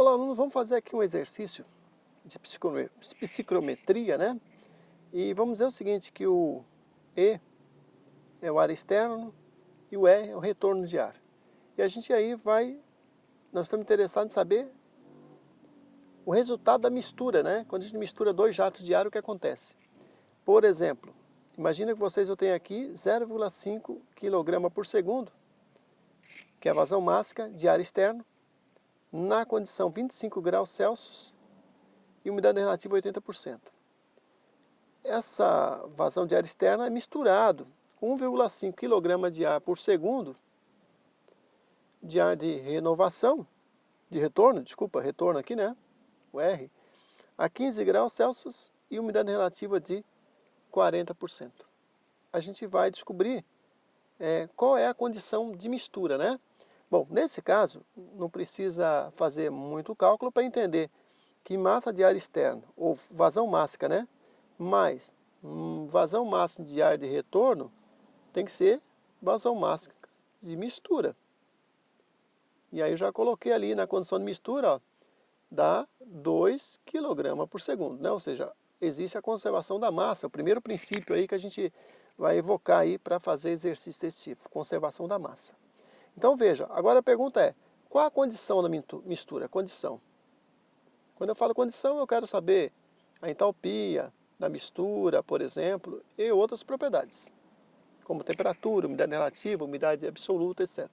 Olá, alunos, vamos fazer aqui um exercício de psicometria, né? E vamos dizer o seguinte, que o E é o ar externo e o E é o retorno de ar. E a gente aí nós estamos interessados em saber o resultado da mistura, né? Quando a gente mistura dois jatos de ar, o que acontece? Por exemplo, imagina que eu tenho aqui 0,5 kg por segundo, que é a vazão máxima de ar externo, na condição 25 graus Celsius e umidade relativa 80%. Essa vazão de ar externa é misturado com 1,5 kg de ar por segundo de ar de renovação, retorno aqui, né? O R, a 15 graus Celsius e umidade relativa de 40%. A gente vai descobrir qual é a condição de mistura, né? Bom, nesse caso, não precisa fazer muito cálculo para entender que massa de ar externo, ou vazão máxima, né? Mais vazão máxima de ar de retorno tem que ser vazão máxima de mistura. E aí eu já coloquei ali na condição de mistura, ó, dá 2 kg por segundo, né? Ou seja, existe a conservação da massa, o primeiro princípio aí que a gente vai evocar aí para fazer exercício desse tipo, conservação da massa. Então veja, agora a pergunta é, qual a condição da mistura? Condição. Quando eu falo condição, eu quero saber a entalpia da mistura, por exemplo, e outras propriedades, como temperatura, umidade relativa, umidade absoluta, etc.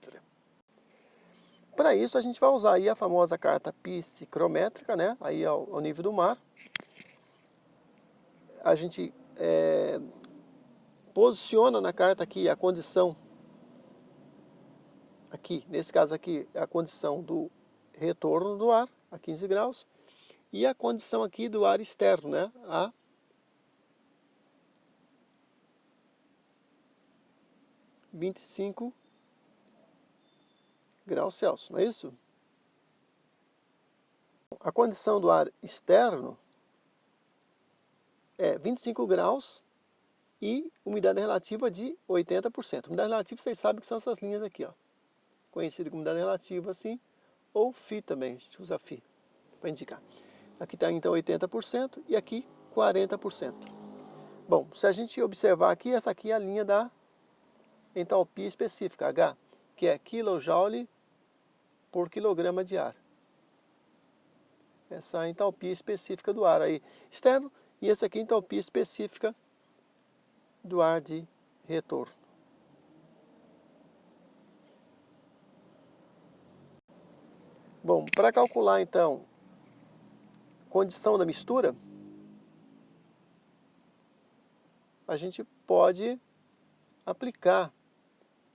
Para isso a gente vai usar aí a famosa carta psicométrica, né? Aí ao nível do mar. A gente posiciona na carta aqui a condição, aqui, nesse caso aqui, é a condição do retorno do ar, a 15 graus, e a condição aqui do ar externo, né? A 25 graus Celsius, não é isso? A condição do ar externo é 25 graus e umidade relativa de 80%. Umidade relativa, vocês sabem que são essas linhas aqui, ó. Conhecida como umidade relativa, assim, ou Φ também, a gente usa Φ para indicar. Aqui está então 80% e aqui 40%. Bom, se a gente observar aqui, essa aqui é a linha da entalpia específica, H, que é kJ por quilograma de ar. Essa é a entalpia específica do ar aí externo, e essa aqui é a entalpia específica do ar de retorno. Bom, para calcular então condição da mistura, a gente pode aplicar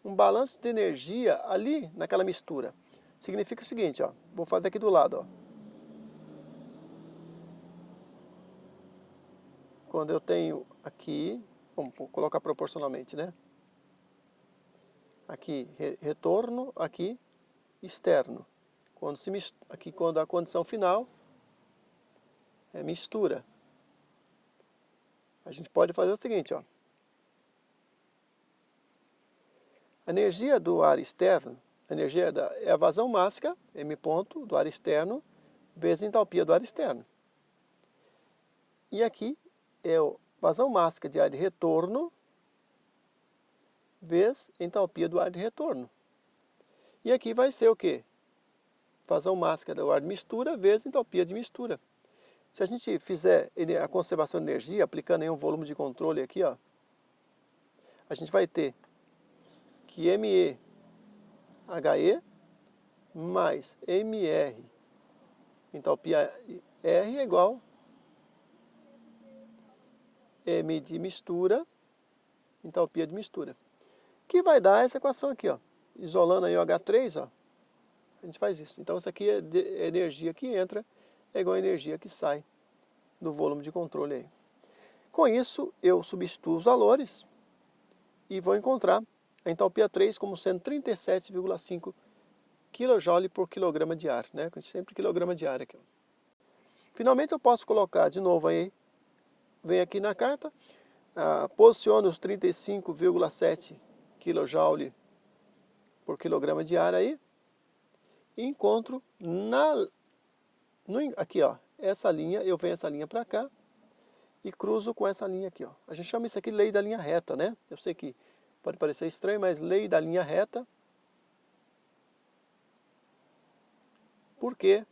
um balanço de energia ali naquela mistura. Significa o seguinte, ó, vou fazer aqui do lado, ó. Quando eu tenho aqui, vamos colocar proporcionalmente, né? Aqui retorno, aqui externo. Quando a condição final é mistura. A gente pode fazer o seguinte, ó. A energia do ar externo, é a vazão máxima, M ponto, do ar externo, vezes a entalpia do ar externo. E aqui é a vazão máxima de ar de retorno, vezes a entalpia do ar de retorno. E aqui vai ser o quê? Vazão máxima do ar de mistura, vezes a entalpia de mistura. Se a gente fizer a conservação de energia, aplicando aí um volume de controle aqui, ó, a gente vai ter que ME HE mais MR, entalpia R é igual M de mistura, entalpia de mistura. Que vai dar essa equação aqui, ó. Isolando aí o H3, ó, a gente faz isso. Então, isso aqui é a energia que entra, é igual a energia que sai do volume de controle aí. Com isso, eu substituo os valores e vou encontrar a entalpia 3 como sendo 37,5 kJ por quilograma de ar, né? Sempre quilograma de ar aqui. Finalmente, eu posso colocar de novo aí, vem aqui na carta, posiciono os 35,7 kJ por quilograma de ar aí, e encontro Aqui, ó, essa linha, eu venho essa linha para cá e cruzo com essa linha aqui, ó. A gente chama isso aqui lei da linha reta, né? Eu sei que pode parecer estranho, mas lei da linha reta. Por quê?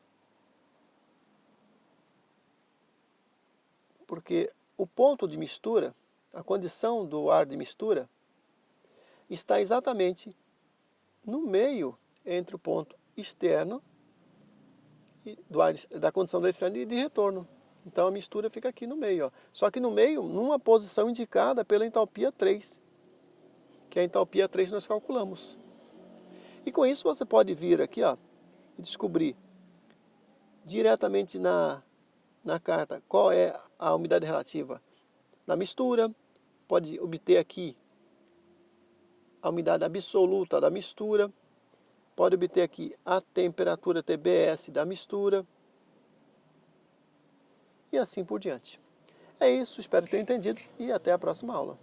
Porque o ponto de mistura, a condição do ar de mistura, está exatamente no meio entre o ponto externo e da condição do ar externo e de retorno. Então a mistura fica aqui no meio, ó. Só que no meio, numa posição indicada pela entalpia 3, que é a entalpia 3 que nós calculamos. E com isso você pode vir aqui, ó, e descobrir diretamente na carta qual é a umidade relativa na mistura, pode obter aqui a umidade absoluta da mistura, pode obter aqui a temperatura TBS da mistura e assim por diante. É isso, espero ter entendido e até a próxima aula.